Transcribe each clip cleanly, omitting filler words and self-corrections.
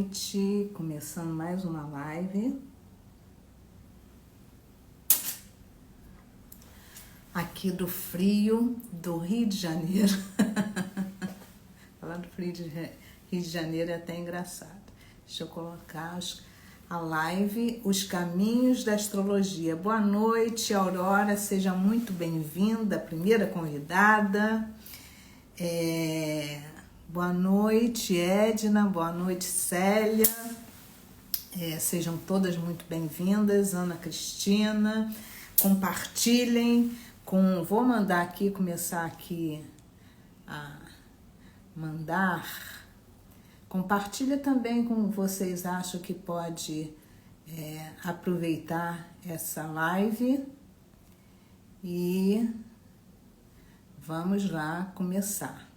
noite, começando mais uma live. Aqui do frio do Rio de Janeiro. Falar do frio de Rio de Janeiro é até engraçado. Deixa eu colocar a live, Os Caminhos da Astrologia. Boa noite, Aurora, seja muito bem-vinda, primeira convidada. Boa noite, Edna, boa noite, Célia. Sejam todas muito bem-vindas, Ana Cristina. Compartilhem. Vou mandar aqui, começar aqui a mandar. Compartilha também como vocês acham que pode aproveitar essa live. E vamos lá começar.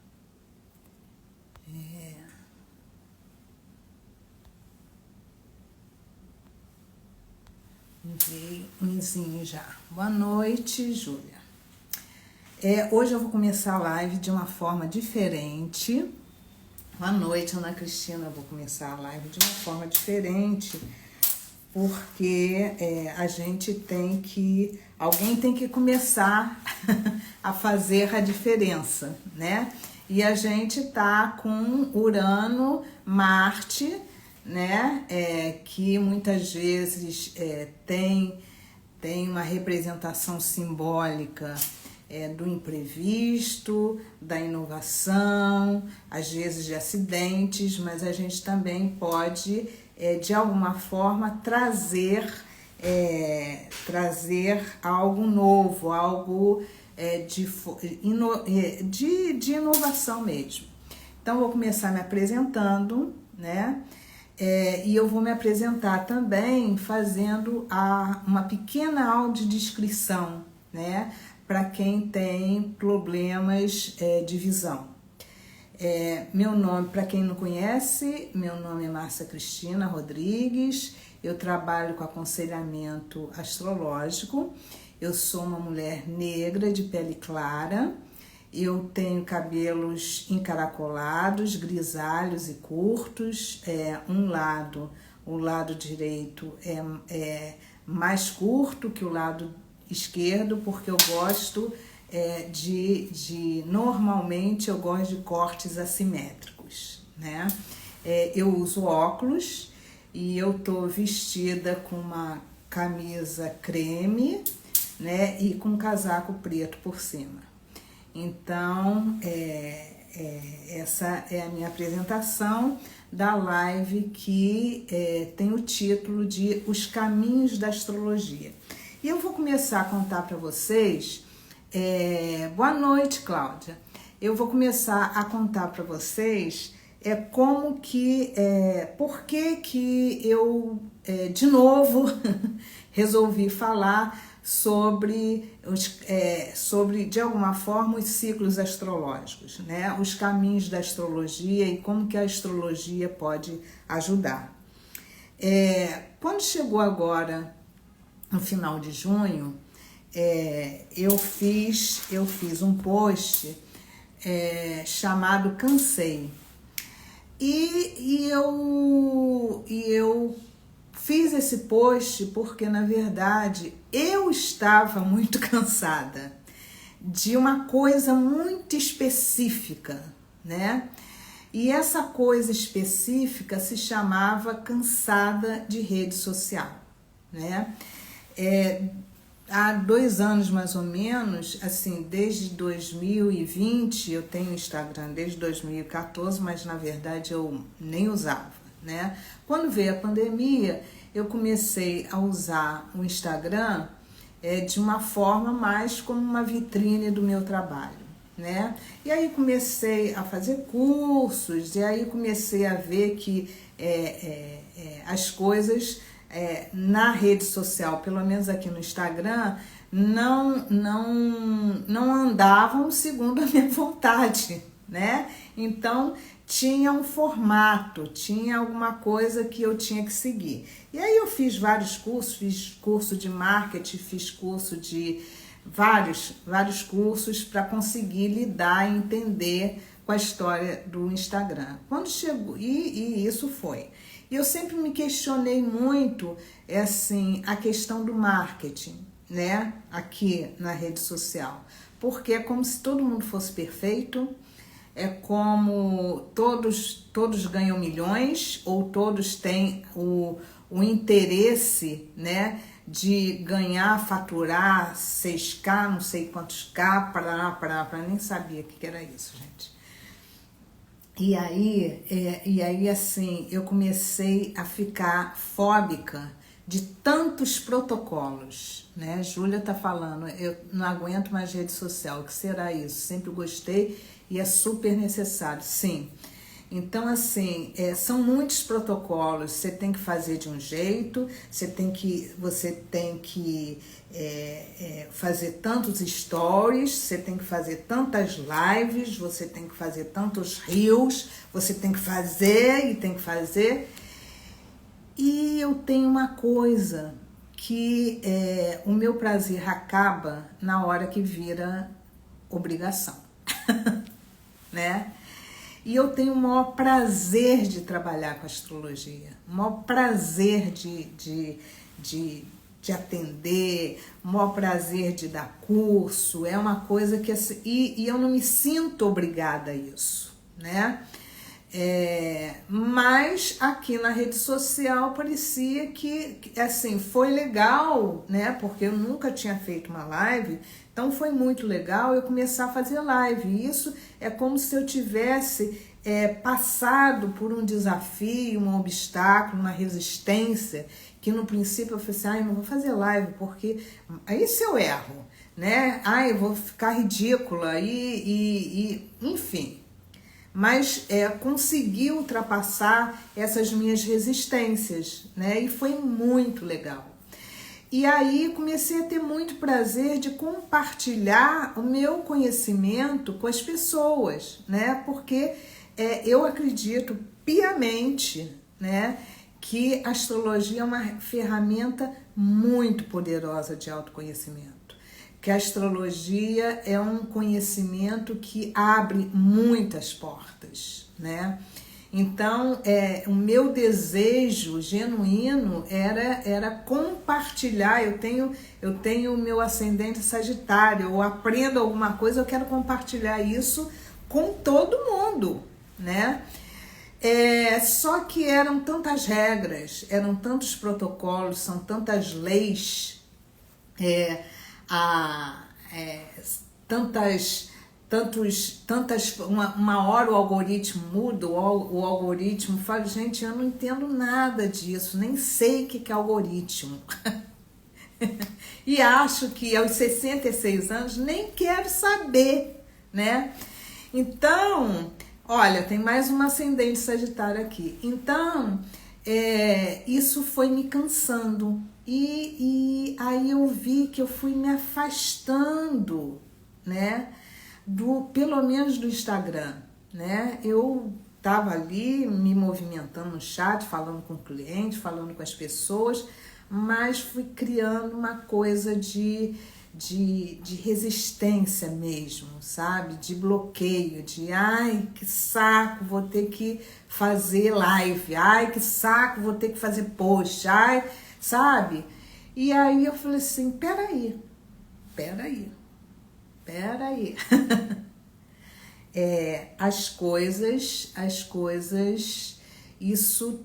Enviei umzinho já. Boa noite, Júlia. Hoje eu vou começar a live de uma forma diferente. Boa noite, Ana Cristina. Eu vou começar a live de uma forma diferente, porque alguém tem que começar a fazer a diferença, né? E a gente tá com Urano, Marte, né? Que muitas vezes tem uma representação simbólica do imprevisto, da inovação, às vezes de acidentes, mas a gente também pode, de alguma forma, trazer algo novo, algo de inovação mesmo. Então, vou começar me apresentando, né? E eu vou me apresentar também fazendo uma pequena audiodescrição, né? Para quem tem problemas de visão. Meu nome, para quem não conhece, meu nome é Márcia Cristina Rodrigues, eu trabalho com aconselhamento astrológico, eu sou uma mulher negra de pele clara, eu tenho cabelos encaracolados, grisalhos e curtos, o lado direito é mais curto que o lado esquerdo, porque eu gosto normalmente eu gosto de cortes assimétricos, né? Eu uso óculos e eu tô vestida com uma camisa creme, né? E com um casaco preto por cima. Então, essa é a minha apresentação da live que tem o título de Os Caminhos da Astrologia. E eu vou começar a contar para vocês. Boa noite, Cláudia. Eu vou começar a contar para vocês por que eu, de novo, resolvi falar sobre, de alguma forma, os ciclos astrológicos, né? Os caminhos da astrologia e como que a astrologia pode ajudar. Quando chegou agora, no final de junho, eu fiz um post chamado Cansei. E eu fiz esse post porque, na verdade, eu estava muito cansada de uma coisa muito específica, né? E essa coisa específica se chamava cansada de rede social, né? Há 2 anos mais ou menos, assim, desde 2020, eu tenho Instagram desde 2014, mas na verdade eu nem usava, né? Quando veio a pandemia, eu comecei a usar o Instagram de uma forma mais como uma vitrine do meu trabalho, né? E aí comecei a fazer cursos, e aí comecei a ver que as coisas na rede social, pelo menos aqui no Instagram, não andavam segundo a minha vontade, né? Então, tinha um formato, tinha alguma coisa que eu tinha que seguir. E aí eu fiz vários cursos, fiz curso de marketing, fiz curso de vários cursos para conseguir lidar e entender com a história do Instagram. Quando chegou, e isso foi. E eu sempre me questionei muito, assim, a questão do marketing, né, aqui na rede social. Porque é como se todo mundo fosse perfeito, é como todos ganham milhões, ou todos têm o interesse, né, de ganhar, faturar 6K, não sei quantos K, nem sabia o que era isso, gente. E aí assim, eu comecei a ficar fóbica de tantos protocolos, né? Júlia tá falando, eu não aguento mais rede social, o que será isso? Sempre gostei e é super necessário, sim. Então, assim, são muitos protocolos, você tem que fazer de um jeito, você tem que fazer tantos stories, você tem que fazer tantas lives, você tem que fazer tantos reels, você tem que fazer e tem que fazer. E eu tenho uma coisa que o meu prazer acaba na hora que vira obrigação, né? E eu tenho o maior prazer de trabalhar com astrologia, o maior prazer de atender, o maior prazer de dar curso, é uma coisa que... E eu não me sinto obrigada a isso, né? Mas aqui na rede social parecia que, assim, foi legal, né? Porque eu nunca tinha feito uma live, então foi muito legal eu começar a fazer live. E isso é como se eu tivesse passado por um desafio, um obstáculo, uma resistência, que no princípio eu falei assim, não vou fazer live, porque aí se eu erro, né? Eu vou ficar ridícula, enfim. Mas consegui ultrapassar essas minhas resistências, né? E foi muito legal. E aí comecei a ter muito prazer de compartilhar o meu conhecimento com as pessoas, né? Porque eu acredito piamente, né, que a astrologia é uma ferramenta muito poderosa de autoconhecimento. Que a astrologia é um conhecimento que abre muitas portas, né? Então, o meu desejo genuíno era compartilhar. Eu tenho o meu ascendente Sagitário, eu aprendo alguma coisa, eu quero compartilhar isso com todo mundo, né? Só que eram tantas regras, eram tantos protocolos, são tantas leis, uma hora o algoritmo muda, o algoritmo fala, gente, eu não entendo nada disso, nem sei o que é algoritmo. E acho que aos 66 anos nem quero saber, né? Então, olha, tem mais um ascendente Sagitário aqui. Então, isso foi me cansando. E aí eu vi que eu fui me afastando, né? Pelo menos do Instagram, né? Eu estava ali me movimentando no chat, falando com o cliente, falando com as pessoas, mas fui criando uma coisa de resistência mesmo, sabe? De bloqueio, ai, que saco, vou ter que fazer live, ai, que saco, vou ter que fazer post, ai, sabe? E aí eu falei assim, peraí. As coisas, isso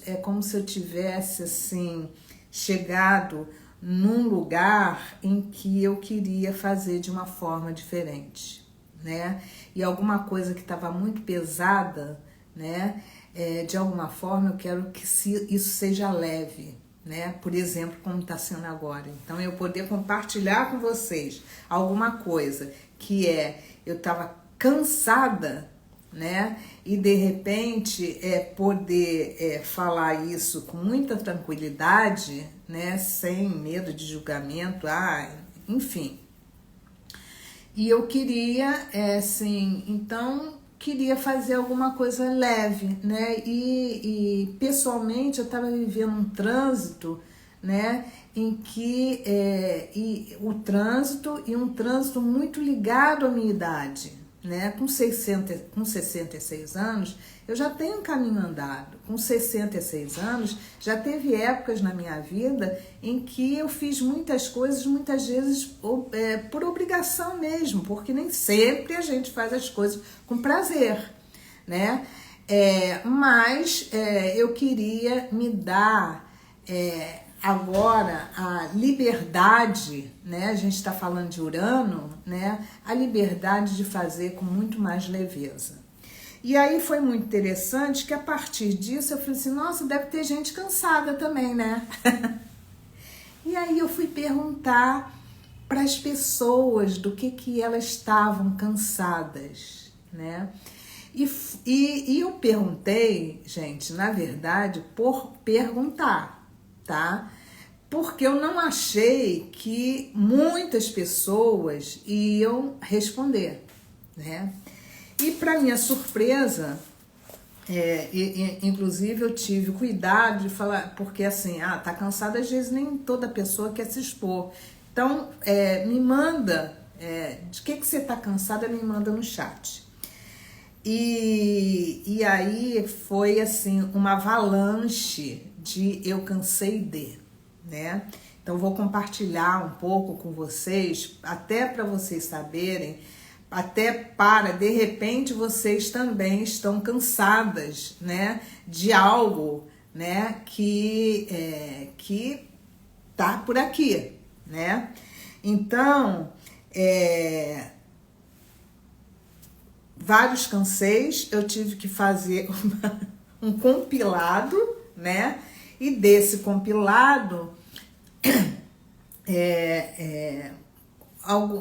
é como se eu tivesse, assim, chegado num lugar em que eu queria fazer de uma forma diferente, né? E alguma coisa que estava muito pesada, né? De alguma forma eu quero que isso seja leve, né? Por exemplo, como está sendo agora. Então, eu poder compartilhar com vocês alguma coisa que eu estava cansada, né? E de repente poder falar isso com muita tranquilidade, né? Sem medo de julgamento, enfim. E eu queria, então queria fazer alguma coisa leve, né? E pessoalmente eu estava vivendo um trânsito, né? Em que um trânsito muito ligado à minha idade, né? Com 66 anos, eu já tenho um caminho andado. Com 66 anos, já teve épocas na minha vida em que eu fiz muitas coisas, muitas vezes por obrigação mesmo, porque nem sempre a gente faz as coisas com prazer, né? Mas eu queria me dar agora a liberdade, né? A gente está falando de Urano, né? A liberdade de fazer com muito mais leveza. E aí foi muito interessante que a partir disso eu falei assim, nossa, deve ter gente cansada também, né? E aí eu fui perguntar para as pessoas do que elas estavam cansadas, né? E eu perguntei, gente, na verdade, por perguntar, tá? Porque eu não achei que muitas pessoas iam responder, né? E para minha surpresa, inclusive eu tive cuidado de falar, porque assim, tá cansada, às vezes nem toda pessoa quer se expor. Então, me manda, de que você tá cansada, me manda no chat. E aí foi assim, uma avalanche de eu cansei de, né? Então vou compartilhar um pouco com vocês, até para vocês saberem, até para, de repente, vocês também estão cansadas, né? De algo, né? Que tá por aqui, né? Então, vários canseis, eu tive que fazer um compilado, né? E desse compilado,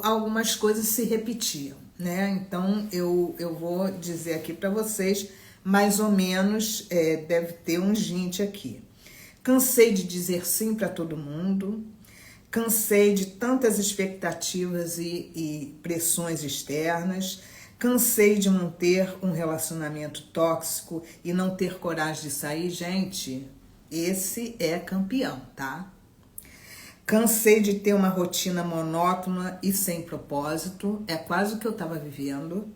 algumas coisas se repetiam, né? Então, eu vou dizer aqui para vocês, mais ou menos, deve ter uns 20 aqui. Cansei de dizer sim para todo mundo, cansei de tantas expectativas e pressões externas, cansei de manter um relacionamento tóxico e não ter coragem de sair. Gente, esse é campeão, tá? Cansei de ter uma rotina monótona e sem propósito, é quase o que eu estava vivendo.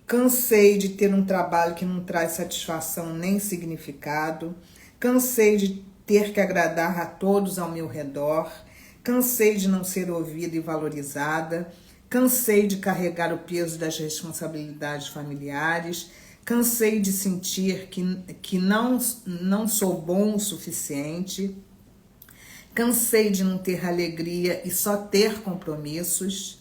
Cansei de ter um trabalho que não traz satisfação nem significado. Cansei de ter que agradar a todos ao meu redor. Cansei de não ser ouvida e valorizada. Cansei de carregar o peso das responsabilidades familiares. Cansei de sentir que não sou bom o suficiente. Cansei de não ter alegria e só ter compromissos.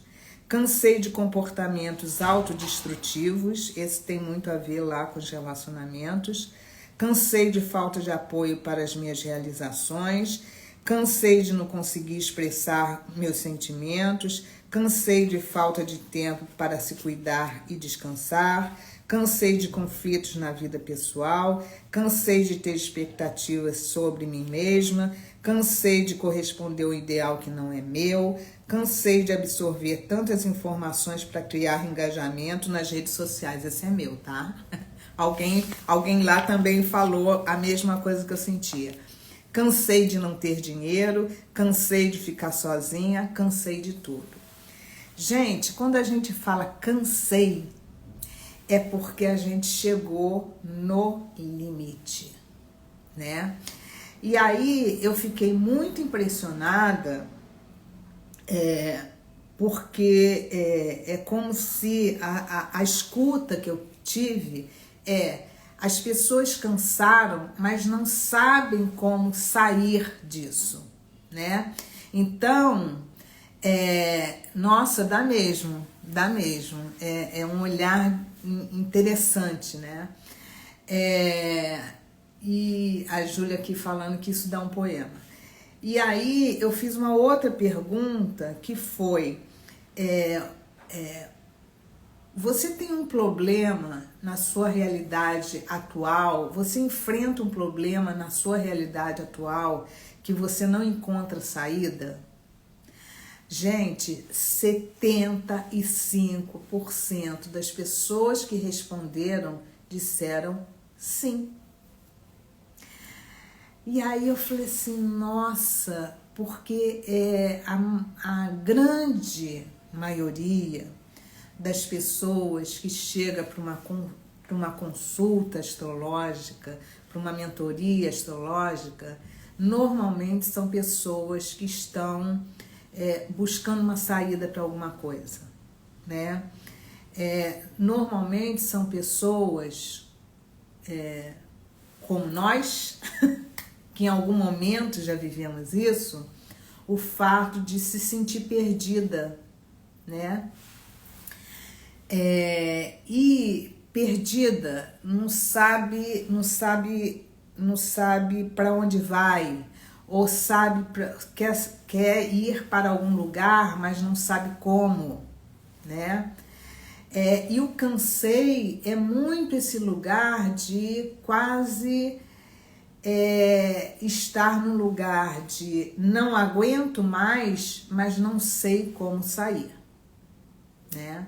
Cansei de comportamentos autodestrutivos. Esse tem muito a ver lá com os relacionamentos. Cansei de falta de apoio para as minhas realizações. Cansei de não conseguir expressar meus sentimentos. Cansei de falta de tempo para se cuidar e descansar. Cansei de conflitos na vida pessoal. Cansei de ter expectativas sobre mim mesma. Cansei de corresponder ao ideal que não é meu. Cansei de absorver tantas informações para criar engajamento nas redes sociais. Esse é meu, tá? Alguém lá também falou a mesma coisa que eu sentia. Cansei de não ter dinheiro, cansei de ficar sozinha, cansei de tudo. Gente, quando a gente fala cansei, é porque a gente chegou no limite, né? E aí eu fiquei muito impressionada, porque é como se a escuta que eu tive as pessoas cansaram, mas não sabem como sair disso, né? Então, nossa, dá mesmo. É um olhar interessante, né? E a Júlia aqui falando que isso dá um poema. E aí eu fiz uma outra pergunta que foi... você tem um problema na sua realidade atual? Você enfrenta um problema na sua realidade atual que você não encontra saída? Gente, 75% das pessoas que responderam disseram sim. E aí eu falei assim, nossa, porque a grande maioria das pessoas que chegam para uma consulta astrológica, para uma mentoria astrológica, normalmente são pessoas que estão buscando uma saída para alguma coisa, né? Normalmente são pessoas como nós, que em algum momento já vivemos isso, o fato de se sentir perdida, né? E perdida, não sabe para onde vai, ou quer ir para algum lugar, mas não sabe como, né? E o Kansei é muito esse lugar de quase estar no lugar de não aguento mais, mas não sei como sair, né?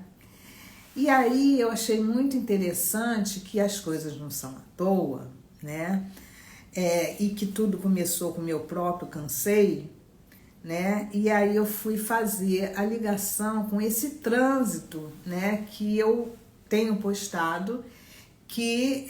E aí eu achei muito interessante que as coisas não são à toa, né? E que tudo começou com o meu próprio Kansei, né? E aí eu fui fazer a ligação com esse trânsito, né, que eu tenho postado, que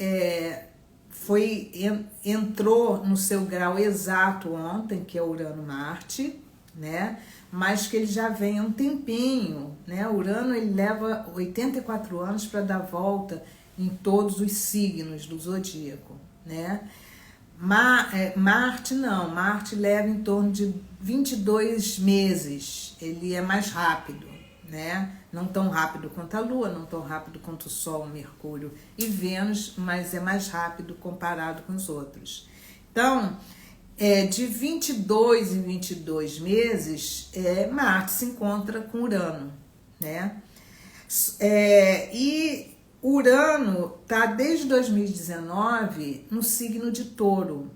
entrou no seu grau exato ontem, que é Urano-Marte, né? Mas que ele já vem há um tempinho, né? Urano, ele leva 84 anos para dar volta em todos os signos do zodíaco, né? Marte não, Marte leva em torno de 22 meses, ele é mais rápido, né? Não tão rápido quanto a Lua, não tão rápido quanto o Sol, Mercúrio e Vênus, mas é mais rápido comparado com os outros. Então, de 22 em 22 meses, Marte se encontra com Urano, né? E Urano está desde 2019 no signo de Touro.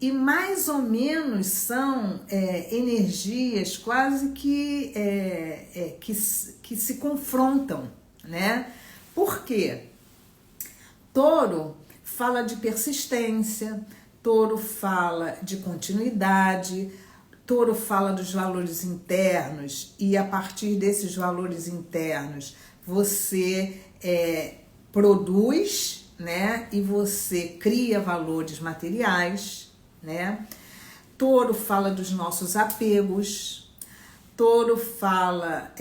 E mais ou menos são energias quase que se confrontam, né? Por quê? Touro fala de persistência, Touro fala de continuidade, Touro fala dos valores internos e a partir desses valores internos você produz, né? E você cria valores materiais, né? Touro fala dos nossos apegos, Touro fala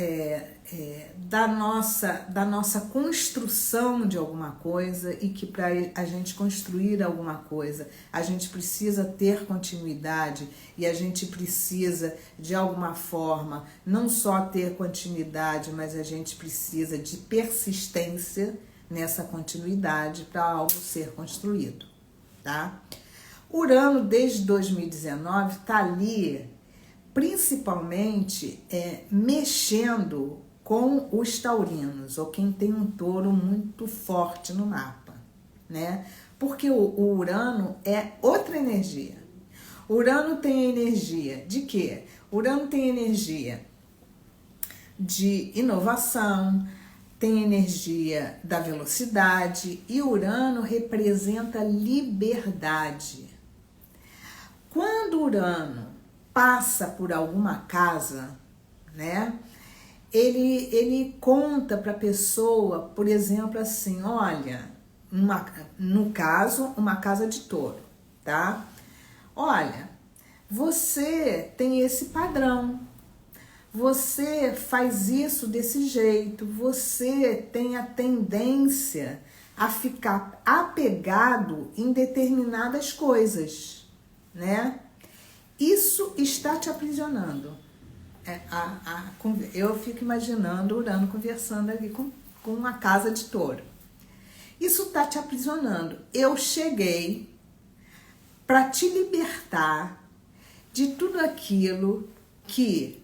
da nossa construção de alguma coisa e que para a gente construir alguma coisa, a gente precisa ter continuidade e a gente precisa, de alguma forma, não só ter continuidade, mas a gente precisa de persistência nessa continuidade para algo ser construído, tá? Urano, desde 2019, está ali, principalmente mexendo com os taurinos, ou quem tem um touro muito forte no mapa, né? Porque o Urano é outra energia. Urano tem a energia de quê? Urano tem energia de inovação, tem energia da velocidade, e Urano representa liberdade. Quando Urano passa por alguma casa, né? Ele conta para a pessoa, por exemplo, assim, olha, no caso, uma casa de touro, tá? Olha, você tem esse padrão, você faz isso desse jeito, você tem a tendência a ficar apegado em determinadas coisas, né? Isso está te aprisionando. Eu fico imaginando Urano conversando ali com uma casa de touro. Isso está te aprisionando. Eu cheguei para te libertar de tudo aquilo que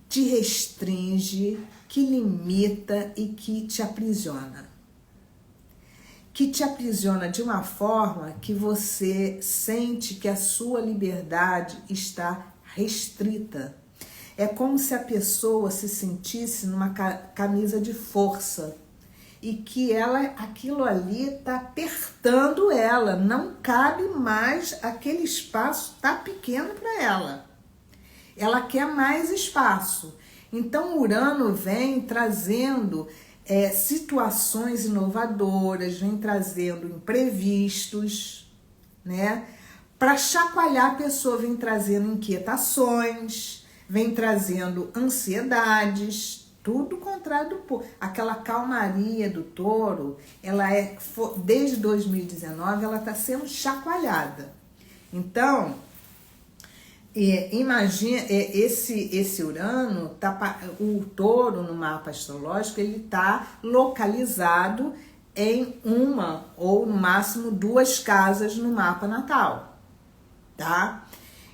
te restringe, que limita e que te aprisiona. Que te aprisiona de uma forma que você sente que a sua liberdade está restrita. É como se a pessoa se sentisse numa camisa de força e que aquilo ali está apertando ela, não cabe mais, aquele espaço está pequeno para ela. Ela quer mais espaço. Então, Urano vem trazendo situações inovadoras, vem trazendo imprevistos, né? Para chacoalhar a pessoa, vem trazendo inquietações, vem trazendo ansiedades, tudo contrário do Touro. Aquela calmaria do Touro, desde 2019, ela está sendo chacoalhada. Então, imagina, esse Urano, o Touro no mapa astrológico, ele está localizado em uma ou no máximo 2 casas no mapa natal, tá?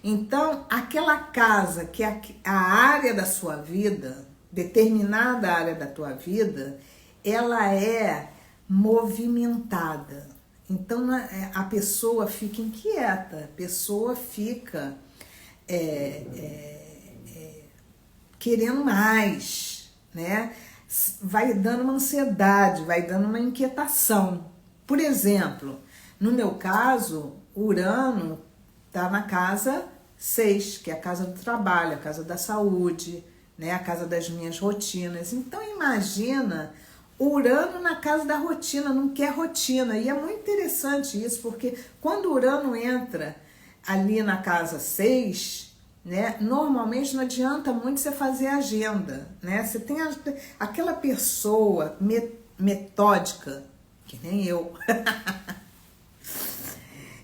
Então, aquela casa que é a área da sua vida, determinada área da tua vida, ela é movimentada. Então, a pessoa fica inquieta, a pessoa fica querendo mais, né? Vai dando uma ansiedade, vai dando uma inquietação. Por exemplo, no meu caso, Urano está na casa 6, que é a casa do trabalho, a casa da saúde, né? A casa das minhas rotinas. Então, imagina Urano na casa da rotina, não quer rotina. E é muito interessante isso, porque quando Urano entra ali na casa 6, né, normalmente não adianta muito você fazer agenda, né? Você tem aquela pessoa metódica, que nem eu,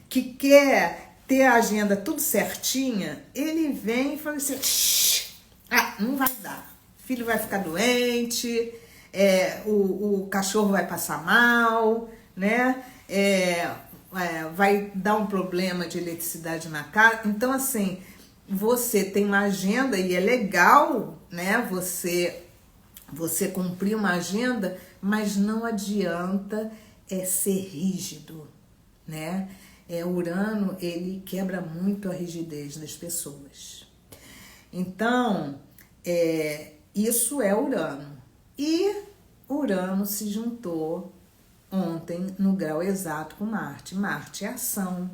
que quer ter a agenda tudo certinha, ele vem e fala assim, não vai dar, filho vai ficar doente, o cachorro vai passar mal, né? Vai dar um problema de eletricidade na casa. Então, assim, você tem uma agenda e é legal, né? Você cumprir uma agenda, mas não adianta ser rígido, né? Urano, ele quebra muito a rigidez das pessoas. Então, isso é Urano. E Urano se juntou ontem no grau exato com Marte. Marte é ação,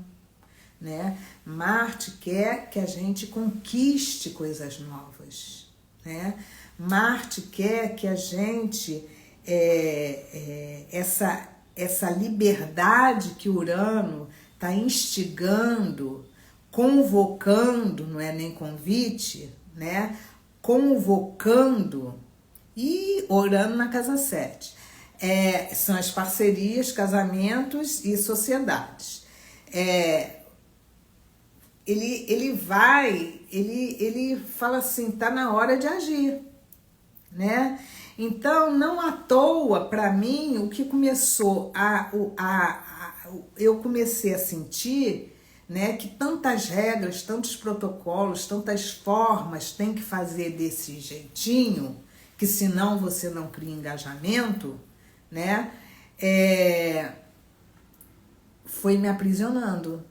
né? Marte quer que a gente conquiste coisas novas, né? Marte quer que a gente, essa liberdade que Urano está instigando, convocando, não é nem convite, né? Convocando, e Urano na casa 7. São as parcerias, casamentos e sociedades. Ele fala assim, tá na hora de agir, né? Então, não à toa, para mim, o que começou eu comecei a sentir, né, que tantas regras, tantos protocolos, tantas formas tem que fazer desse jeitinho, que senão você não cria engajamento, né? Foi me aprisionando.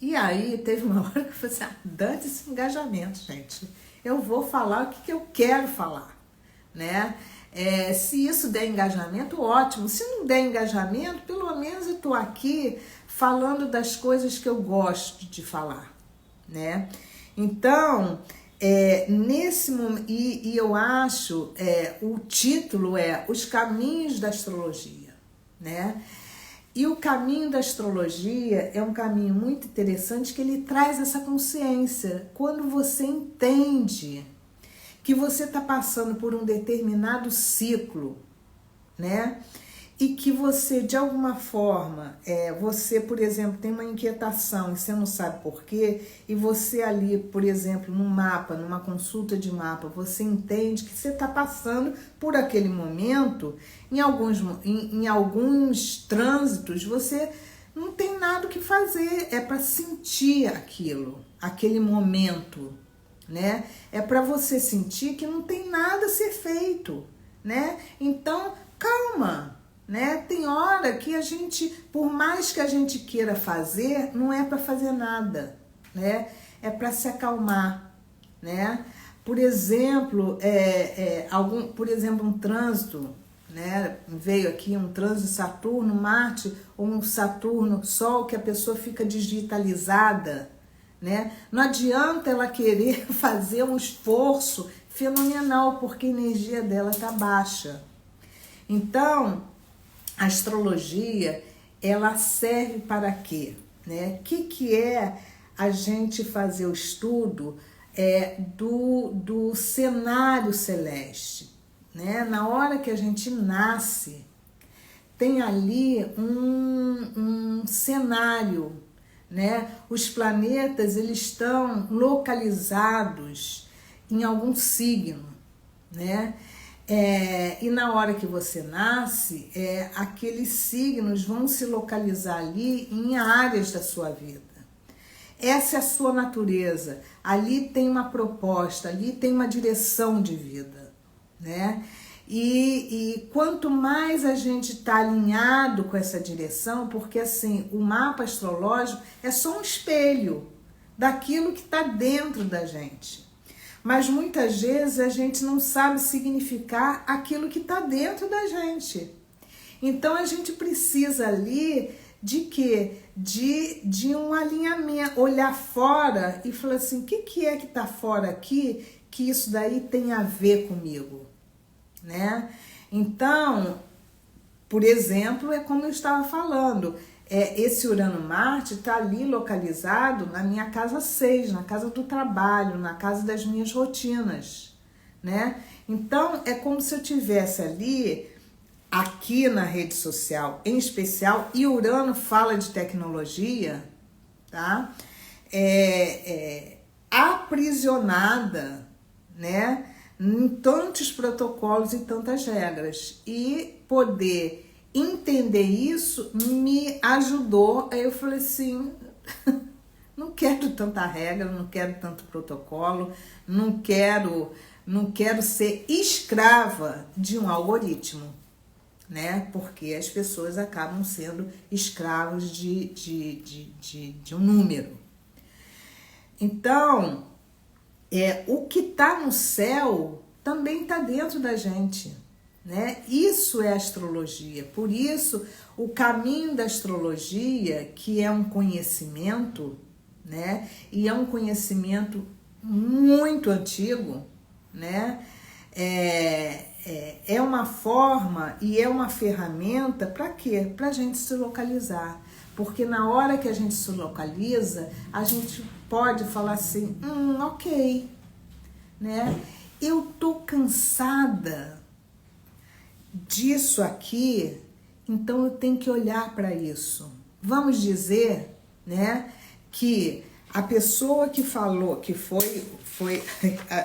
E aí teve uma hora que eu falei assim, dane esse engajamento, gente. Eu vou falar o que eu quero falar, né? Se isso der engajamento, ótimo. Se não der engajamento, pelo menos eu tô aqui falando das coisas que eu gosto de falar, né? Então, nesse momento, e eu acho, o título é Os Caminhos da Astrologia, né? E o caminho da astrologia é um caminho muito interessante, que ele traz essa consciência. Quando você entende que você está passando por um determinado ciclo, né? E que você, de alguma forma, você, por exemplo, tem uma inquietação e você não sabe por quê, e você ali, por exemplo, num mapa, numa consulta de mapa, você entende que você está passando por aquele momento, em alguns trânsitos, você não tem nada o que fazer, é para sentir aquele momento, né? É para você sentir que não tem nada a ser feito, né? Então, calma. Né? Tem hora que a gente, por mais que a gente queira fazer, não é para fazer nada, né? É para se acalmar, né? Por exemplo, um trânsito, né? Veio aqui um trânsito Saturno, Marte, ou um Saturno, Sol, que a pessoa fica digitalizada, né? Não adianta ela querer fazer um esforço fenomenal, porque a energia dela está baixa. Então, a astrologia, ela serve para quê? Né? O que é a gente fazer o estudo do cenário celeste? Né? Na hora que a gente nasce, tem ali um cenário, né? Os planetas, eles estão localizados em algum signo, né? E na hora que você nasce, aqueles signos vão se localizar ali em áreas da sua vida. Essa é a sua natureza. Ali tem uma proposta, ali tem uma direção de vida, né? E quanto mais a gente está alinhado com essa direção, porque assim, o mapa astrológico é só um espelho daquilo que está dentro da gente. Mas muitas vezes a gente não sabe significar aquilo que está dentro da gente. Então a gente precisa ali de quê? De um alinhamento, olhar fora e falar assim, o que é que está fora aqui que isso daí tem a ver comigo? Né? Então, por exemplo, é como eu estava falando, esse Urano-Marte está ali localizado na minha casa 6, na casa do trabalho, na casa das minhas rotinas, né? Então, é como se eu tivesse ali, aqui na rede social em especial, e Urano fala de tecnologia, tá? Aprisionada, né? Em tantos protocolos e tantas regras, e poder entender isso me ajudou. Aí eu falei assim, não quero tanta regra, não quero tanto protocolo, não quero ser escrava de um algoritmo, né? Porque as pessoas acabam sendo escravos de um número. Então, o que está no céu também está dentro da gente, né? Isso é astrologia. Por isso, o caminho da astrologia, que é um conhecimento, né? E é um conhecimento muito antigo, né? É uma forma e é uma ferramenta para quê? Para a gente se localizar. Porque na hora que a gente se localiza, a gente pode falar assim, ok, né? Eu tô cansada disso aqui, então eu tenho que olhar para isso. Vamos dizer, né, que a pessoa que falou, que foi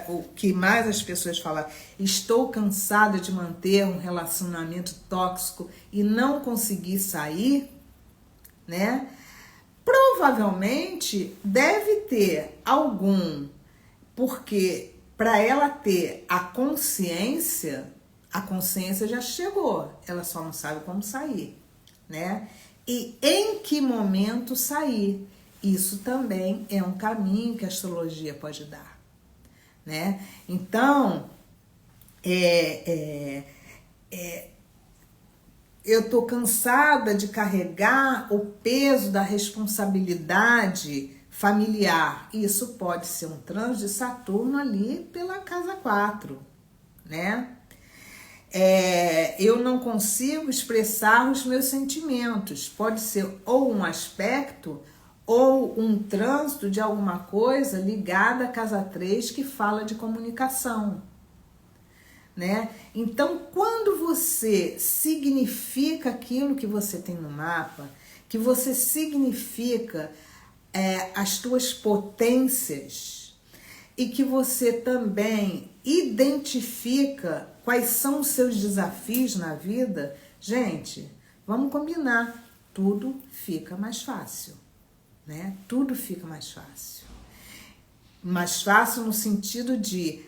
o que mais as pessoas falaram, estou cansada de manter um relacionamento tóxico e não conseguir sair, né? Provavelmente deve ter algum, porque para ela ter a consciência já chegou, ela só não sabe como sair, né? E em que momento sair? Isso também é um caminho que a astrologia pode dar, né? Então, eu tô cansada de carregar o peso da responsabilidade familiar. Isso pode ser um trânsito de Saturno ali pela casa 4, né? Eu não consigo expressar os meus sentimentos. Pode ser ou um aspecto ou um trânsito de alguma coisa ligada à casa 3 que fala de comunicação, né? Então, quando você significa aquilo que você tem no mapa, que você significa as tuas potências e que você também identifica quais são os seus desafios na vida, gente, vamos combinar, tudo fica mais fácil, né? Tudo fica mais fácil. Mais fácil no sentido de,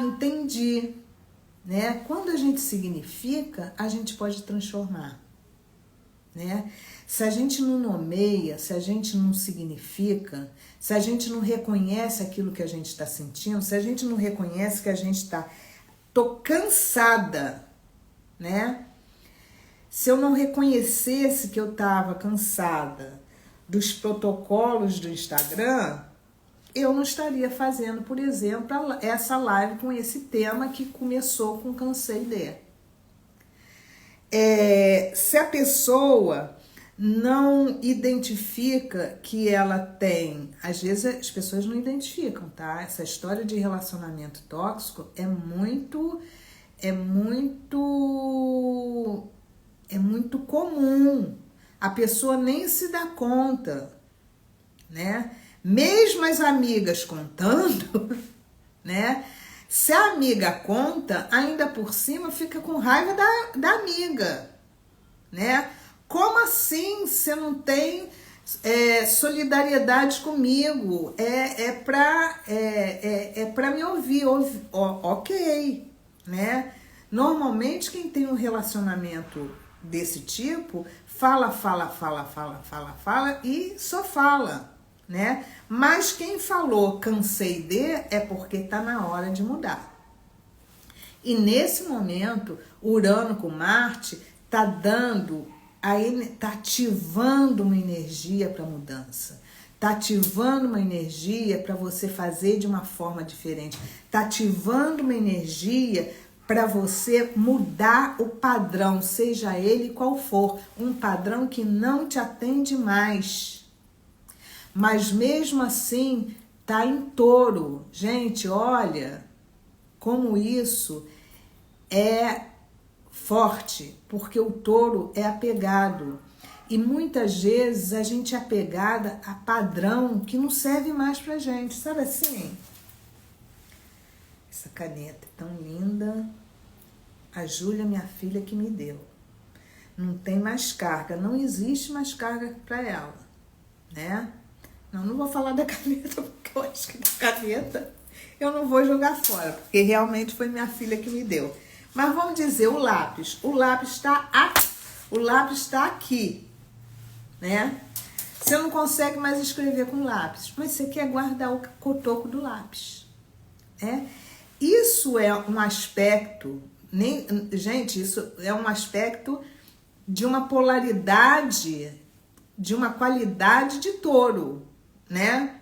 entendi, né? Quando a gente significa, a gente pode transformar, né? Se a gente não nomeia, se a gente não significa, se a gente não reconhece aquilo que a gente está sentindo, se a gente não reconhece que a gente tô cansada, né? Se eu não reconhecesse que eu estava cansada dos protocolos do Instagram, eu não estaria fazendo, por exemplo, essa live com esse tema que começou com cansei de. Se a pessoa não identifica que ela tem, às vezes as pessoas não identificam, tá? Essa história de relacionamento tóxico é muito comum. A pessoa nem se dá conta, né? Mesmo as amigas contando, né? Se a amiga conta, ainda por cima fica com raiva da amiga, né? Como assim você não tem solidariedade comigo? É pra me ouvir, ok, né? Normalmente quem tem um relacionamento desse tipo, fala e só fala, né? Mas quem falou cansei de é porque tá na hora de mudar. E nesse momento, Urano com Marte tá ativando uma energia para mudança. Tá ativando uma energia para você fazer de uma forma diferente. Tá ativando uma energia para você mudar o padrão, seja ele qual for, um padrão que não te atende mais. Mas mesmo assim, tá em touro. Gente, olha como isso é forte, porque o touro é apegado. E muitas vezes a gente é apegada a padrão que não serve mais pra gente. Sabe assim? Essa caneta é tão linda. A Júlia, minha filha, que me deu. Não tem mais carga. Não existe mais carga pra ela, né? Não vou falar da caneta, porque eu acho que da caneta eu não vou jogar fora, porque realmente foi minha filha que me deu. Mas vamos dizer, o lápis está aqui, né? Você não consegue mais escrever com lápis, mas você quer guardar o cotoco do lápis, né? Isso é um aspecto, gente, isso é um aspecto de uma polaridade, de uma qualidade de touro, né?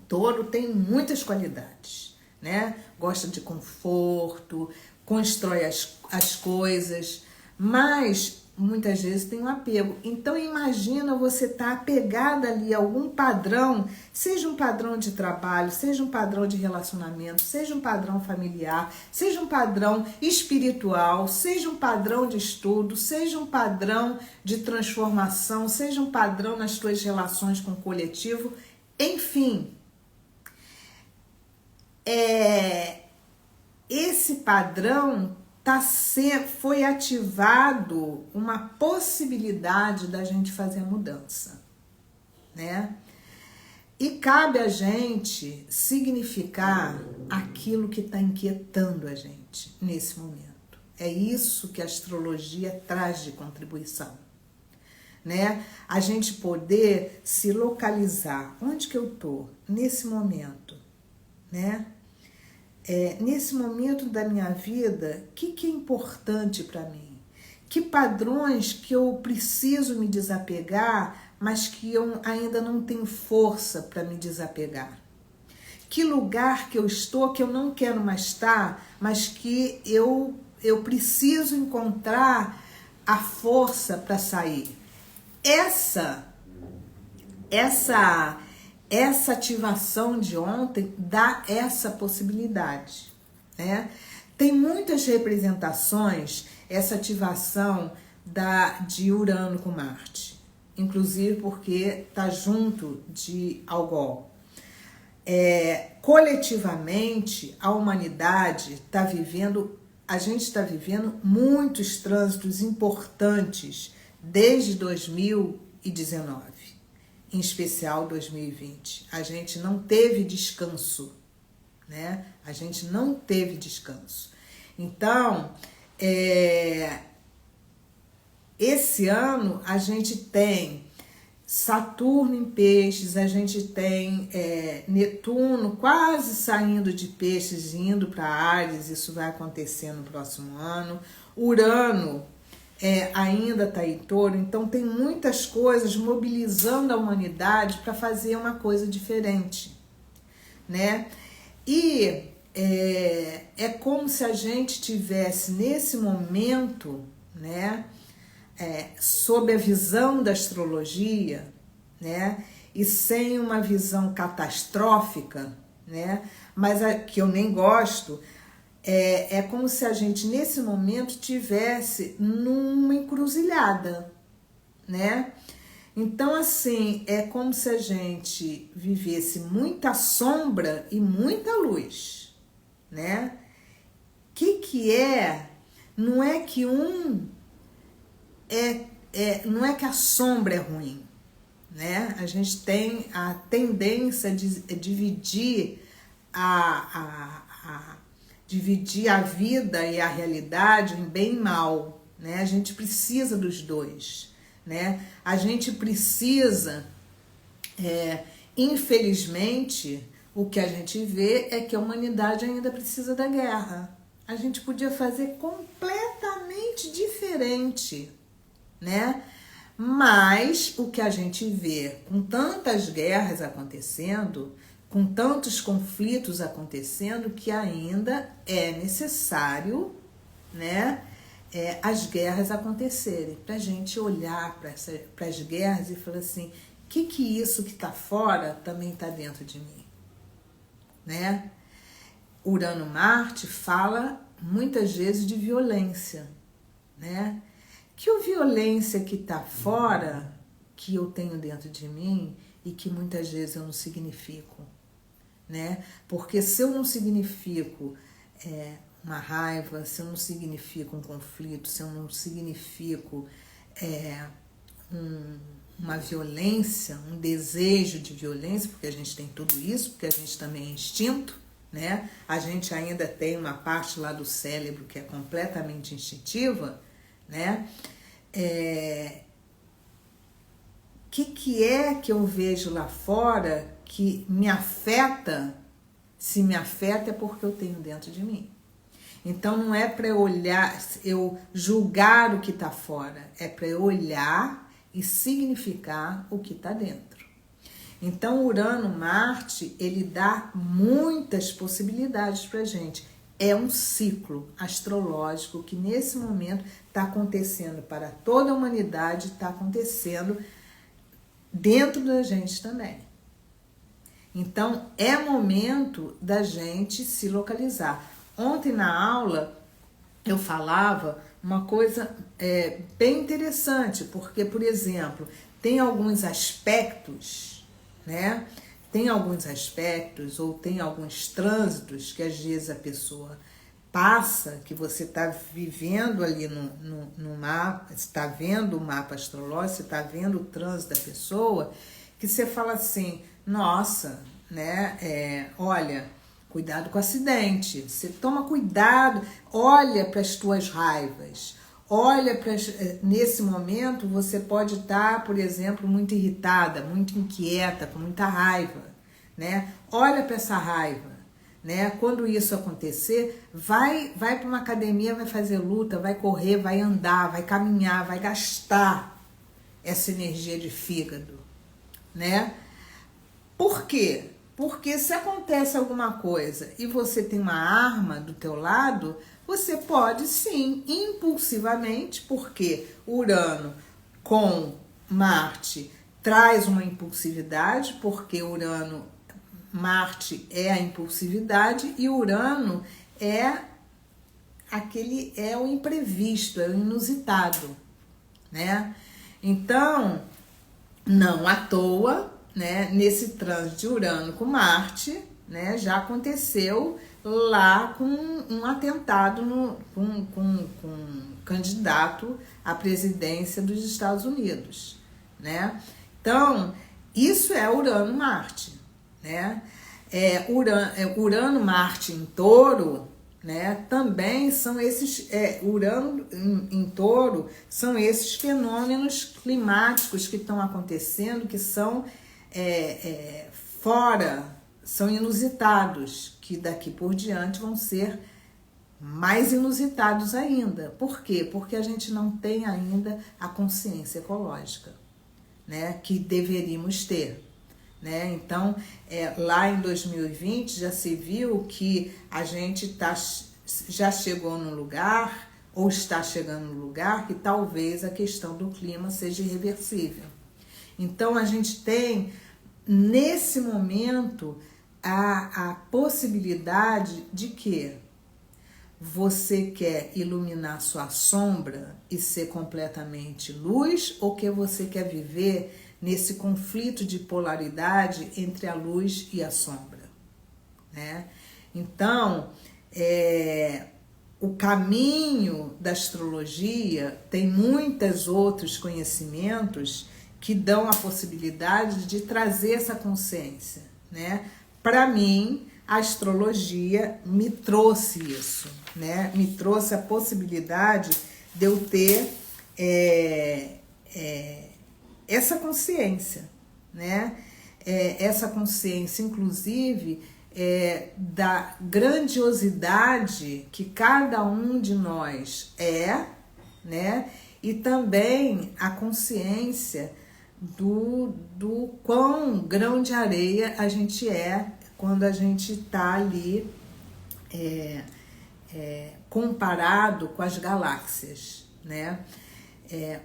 Touro tem muitas qualidades, né? Gosta de conforto, constrói as coisas, mas muitas vezes tem um apego. Então imagina você estar apegada ali a algum padrão, seja um padrão de trabalho, seja um padrão de relacionamento, seja um padrão familiar, seja um padrão espiritual, seja um padrão de estudo, seja um padrão de transformação, seja um padrão nas suas relações com o coletivo, enfim. Esse padrão foi ativado uma possibilidade da gente fazer a mudança, né? E cabe a gente significar aquilo que está inquietando a gente nesse momento. É isso que a astrologia traz de contribuição, né? A gente poder se localizar. Onde que eu tô nesse momento, né? Nesse momento da minha vida, o que é importante para mim? Que padrões que eu preciso me desapegar, mas que eu ainda não tenho força para me desapegar? Que lugar que eu estou que eu não quero mais estar, mas que eu preciso encontrar a força para sair? Essa ativação de ontem dá essa possibilidade, né? Tem muitas representações, essa ativação de Urano com Marte, inclusive porque está junto de Algol. Coletivamente, a humanidade a gente está vivendo muitos trânsitos importantes desde 2019. Em especial 2020. A gente não teve descanso, né? A gente não teve descanso. Então, esse ano a gente tem Saturno em Peixes, a gente tem Netuno quase saindo de Peixes e indo para Áries, isso vai acontecer no próximo ano. Urano ainda está em Touro, então tem muitas coisas mobilizando a humanidade para fazer uma coisa diferente. né? E é como se a gente tivesse nesse momento, né, sob a visão da astrologia, né, e sem uma visão catastrófica, né, mas que eu nem gosto, é como se a gente nesse momento tivesse numa encruzilhada, né? Então, assim, é como se a gente vivesse muita sombra e muita luz, né? Que é? Não é que não é que a sombra é ruim, né? A gente tem a tendência de dividir dividir a vida e a realidade em bem e mal, né? A gente precisa dos dois, né? A gente precisa, infelizmente, o que a gente vê é que a humanidade ainda precisa da guerra. A gente podia fazer completamente diferente, né? Mas o que a gente vê com tantas guerras acontecendo, com tantos conflitos acontecendo, que ainda é necessário, né, as guerras acontecerem, para a gente olhar para as guerras e falar assim, que isso que está fora também está dentro de mim, né? Urano-Marte fala muitas vezes de violência, né? Que a violência que está fora, que eu tenho dentro de mim e que muitas vezes eu não significo, né? Porque se eu não significo uma raiva, se eu não significo um conflito, se eu não significo uma violência, um desejo de violência, porque a gente tem tudo isso, porque a gente também é instinto, né? A gente ainda tem uma parte lá do cérebro que é completamente instintiva, né? Que é que eu vejo lá fora que me afeta? Se me afeta é porque eu tenho dentro de mim. Então não é para eu olhar, eu julgar o que está fora, é para eu olhar e significar o que está dentro. Então Urano-Marte, ele dá muitas possibilidades para a gente. É um ciclo astrológico que nesse momento está acontecendo para toda a humanidade, está acontecendo dentro da gente também. Então é momento da gente se localizar. Ontem na aula eu falava uma coisa bem interessante, porque, por exemplo, tem alguns aspectos, né? Tem alguns aspectos ou tem alguns trânsitos que às vezes a pessoa passa, que você está vivendo ali no mapa, está vendo o mapa astrológico, você está vendo o trânsito da pessoa, que você fala assim, nossa, né? Olha, cuidado com o acidente, você toma cuidado, olha para as tuas raivas, olha nesse momento você pode estar, por exemplo, muito irritada, muito inquieta, com muita raiva, né? Olha para essa raiva, né? Quando isso acontecer, vai para uma academia, vai fazer luta, vai correr, vai andar, vai caminhar, vai gastar essa energia de fígado, né? Por quê? Porque se acontece alguma coisa e você tem uma arma do teu lado, você pode sim, impulsivamente, porque Urano com Marte traz uma impulsividade, porque Marte é a impulsividade e Urano é o imprevisto, é o inusitado, né? Então, não à toa, né, nesse trânsito de Urano com Marte, né, já aconteceu lá com um atentado com um candidato à presidência dos Estados Unidos, né? Então, isso é Urano-Marte, né? Urano-Marte em Touro, né? Também são esses, Urano em Touro, são esses fenômenos climáticos que estão acontecendo, que são fora, são inusitados, que daqui por diante vão ser mais inusitados ainda. Por quê? Porque a gente não tem ainda a consciência ecológica, né, que deveríamos ter, né? Então, lá em 2020 já se viu que a gente já chegou num lugar, ou está chegando num lugar, que talvez a questão do clima seja irreversível. Então, a gente tem, nesse momento, a possibilidade de que você quer iluminar sua sombra e ser completamente luz, ou que você quer viver nesse conflito de polaridade entre a luz e a sombra, né? Então, o caminho da astrologia tem muitos outros conhecimentos que dão a possibilidade de trazer essa consciência, né? Para mim, a astrologia me trouxe isso, né? Me trouxe a possibilidade de eu ter essa consciência, né? Essa consciência, inclusive, da grandiosidade que cada um de nós né? E também a consciência do quão grão de areia a gente quando a gente está ali comparado com as galáxias, né?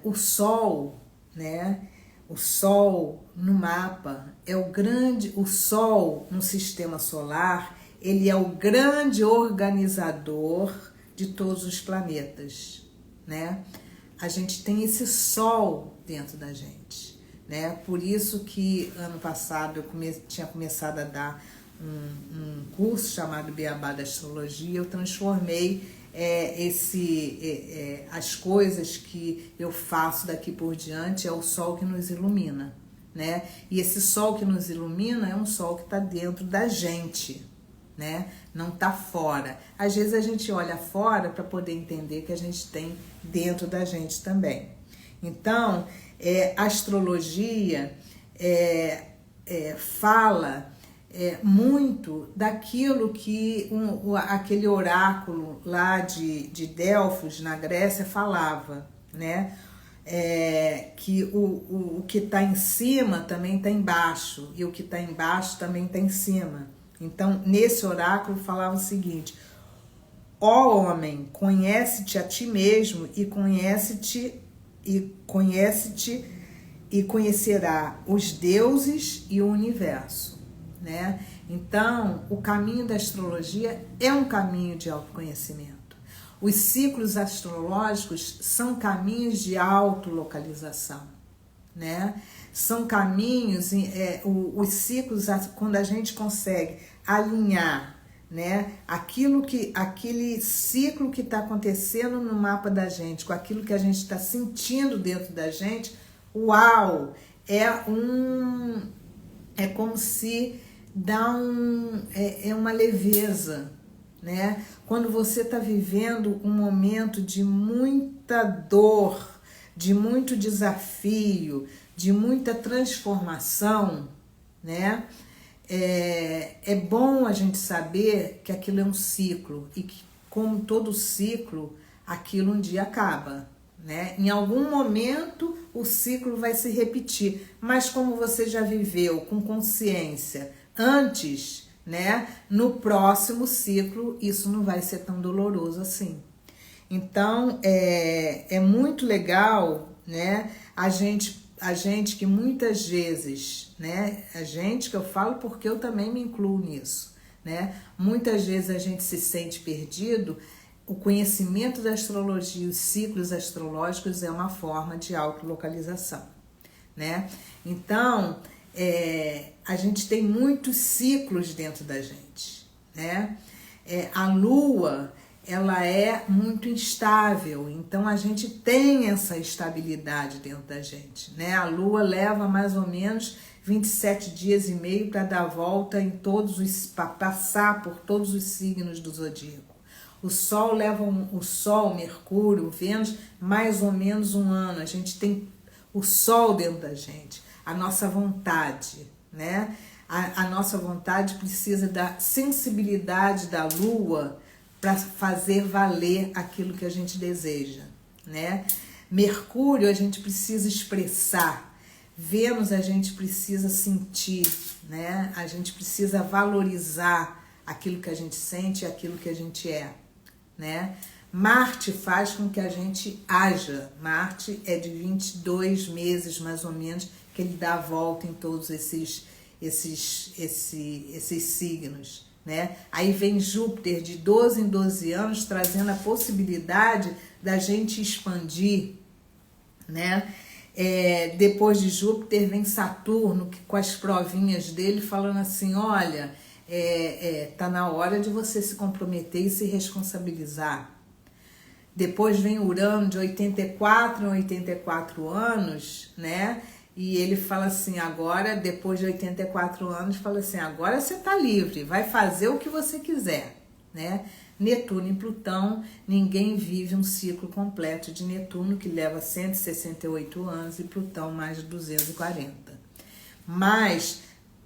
O Sol, né? O Sol no mapa o Sol no sistema solar, ele é o grande organizador de todos os planetas, né? A gente tem esse Sol dentro da gente, né? Por isso que ano passado eu tinha começado a dar um curso chamado Beabá da Astrologia. Eu transformei as coisas que eu faço daqui por diante, é o Sol que nos ilumina, né? E esse Sol que nos ilumina é um Sol que está dentro da gente, né? Não está fora. Às vezes a gente olha fora para poder entender que a gente tem dentro da gente também. Então, a astrologia fala muito daquilo que aquele oráculo lá de Delfos, na Grécia, falava, né? Que o que está em cima também está embaixo, e o que está embaixo também está em cima. Então, nesse oráculo falava o seguinte: ó homem, conhece-te a ti mesmo e conhecerá os deuses e o universo, né? Então, o caminho da astrologia é um caminho de autoconhecimento. Os ciclos astrológicos são caminhos de autolocalização, né? São caminhos, os ciclos, quando a gente consegue alinhar, né, aquele ciclo que está acontecendo no mapa da gente, com aquilo que a gente está sentindo dentro da gente, uau! É como se dá uma leveza, né? Quando você está vivendo um momento de muita dor, de muito desafio, de muita transformação, né? É bom a gente saber que aquilo é um ciclo e que, como todo ciclo, aquilo um dia acaba, né? Em algum momento o ciclo vai se repetir, mas como você já viveu com consciência antes, né? No próximo ciclo isso não vai ser tão doloroso assim. Então é muito legal, né? A gente que muitas vezes, né? A gente que eu falo porque eu também me incluo nisso, né? Muitas vezes a gente se sente perdido. O conhecimento da astrologia, os ciclos astrológicos é uma forma de autolocalização, né? Então, a gente tem muitos ciclos dentro da gente, né? A Lua, ela é muito instável, então a gente tem essa estabilidade dentro da gente, né? A Lua leva mais ou menos 27 dias e meio para dar a volta para passar por todos os signos do zodíaco. O Sol o Sol, Mercúrio, Vênus, mais ou menos um ano. A gente tem o Sol dentro da gente, a nossa vontade, né? A nossa vontade precisa da sensibilidade da Lua para fazer valer aquilo que a gente deseja, né? Mercúrio, a gente precisa expressar. Vênus a gente precisa sentir, né? A gente precisa valorizar aquilo que a gente sente e aquilo que a gente é, né? Marte faz com que a gente haja. Marte é de 22 meses, mais ou menos, que ele dá a volta em todos esses signos, né? Aí vem Júpiter de 12 em 12 anos, trazendo a possibilidade da gente expandir, né? Depois de Júpiter vem Saturno, que com as provinhas dele, falando assim, olha, tá na hora de você se comprometer e se responsabilizar. Depois vem Urano de 84 em 84 anos, né? E ele fala assim, agora, depois de 84 anos, fala assim, agora você tá livre, vai fazer o que você quiser, né? Netuno e Plutão, ninguém vive um ciclo completo de Netuno, que leva 168 anos, e Plutão mais de 240. Mas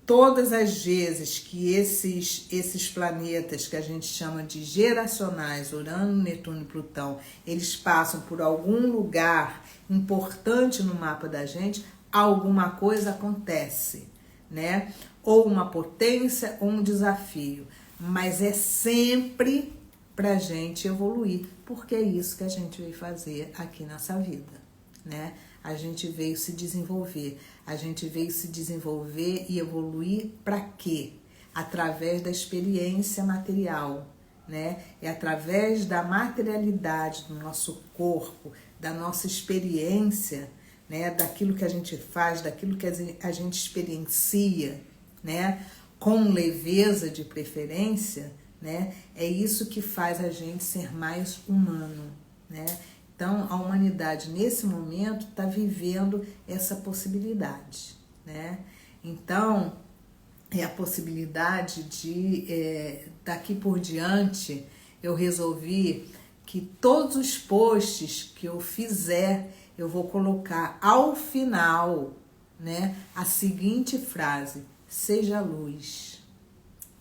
todas as vezes que esses planetas que a gente chama de geracionais, Urano, Netuno e Plutão, eles passam por algum lugar importante no mapa da gente, alguma coisa acontece, né? Ou uma potência ou um desafio, mas é sempre pra gente evoluir, porque é isso que a gente veio fazer aqui nessa vida, né? A gente veio se desenvolver, e evoluir para quê? Através da experiência material, né? É através da materialidade do nosso corpo, da nossa experiência, né? Daquilo que a gente faz, daquilo que a gente experiencia, né? Com leveza de preferência, né? É isso que faz a gente ser mais humano, né? Então, a humanidade, nesse momento, está vivendo essa possibilidade, né? Então, é a possibilidade de, daqui por diante, eu resolvi que todos os posts que eu fizer, eu vou colocar ao final, né, a seguinte frase, seja luz.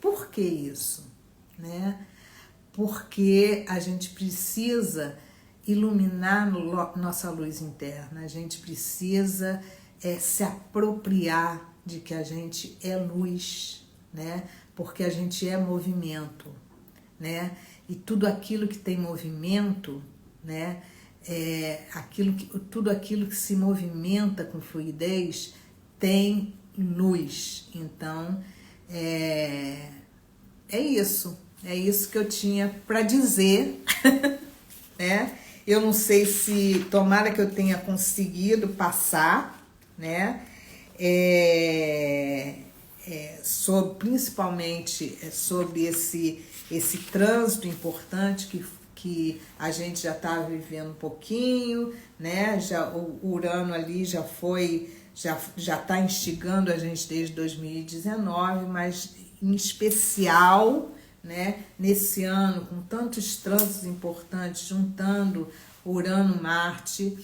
Por que isso? Né? Porque a gente precisa iluminar nossa luz interna, a gente precisa se apropriar de que a gente é luz, né? Porque a gente é movimento, né? E tudo aquilo que tem movimento, né? Tudo aquilo que se movimenta com fluidez tem luz. Então, é isso que eu tinha para dizer, né? Eu não sei se, tomara que eu tenha conseguido passar, né? Principalmente sobre esse trânsito importante que a gente já está vivendo um pouquinho, né? O Urano ali já está instigando a gente desde 2019, mas em especial, né, nesse ano, com tantos trânsitos importantes, juntando Urano, Marte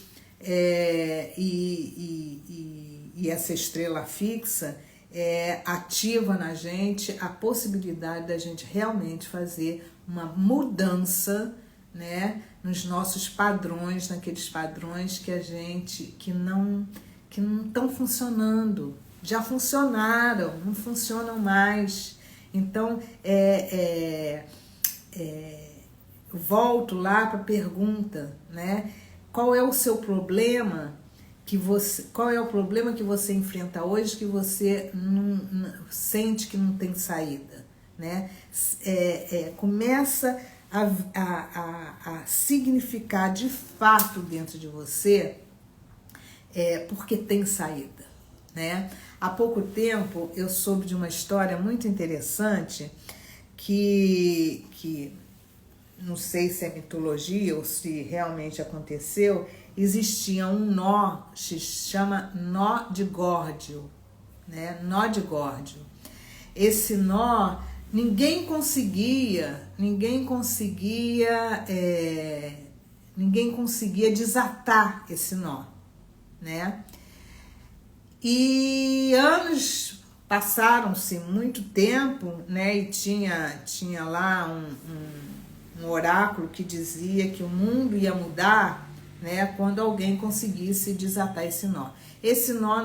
e essa estrela fixa, ativa na gente a possibilidade da gente realmente fazer uma mudança, né, nos nossos padrões, naqueles padrões que não estão funcionando, já funcionaram, não funcionam mais. Então, volto lá para a pergunta, né? Qual é o seu problema qual é o problema que você enfrenta hoje que você não sente que não tem saída, né? Começa a significar de fato dentro de você porque tem saída, né? Há pouco tempo eu soube de uma história muito interessante que não sei se é mitologia ou se realmente aconteceu. Existia um nó, se chama nó de Górdio, né? Nó de Górdio. Esse nó, ninguém conseguia desatar esse nó, né? E anos passaram-se, muito tempo, né? E tinha lá um oráculo que dizia que o mundo ia mudar, né, quando alguém conseguisse desatar esse nó. esse nó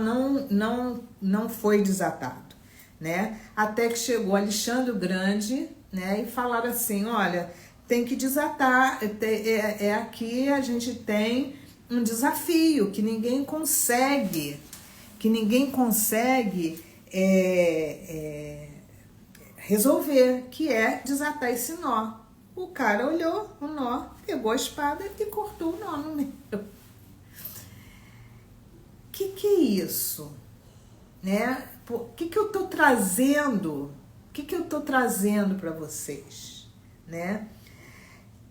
não foi desatado, né? Até que chegou Alexandre o Grande, né? E falaram assim, olha, tem que desatar, aqui a gente tem um desafio que ninguém consegue resolver, que é desatar esse nó. O cara olhou o nó, pegou a espada e cortou o nó no meio. Que é isso? Né? O que eu tô trazendo? O que eu tô trazendo para vocês? Né?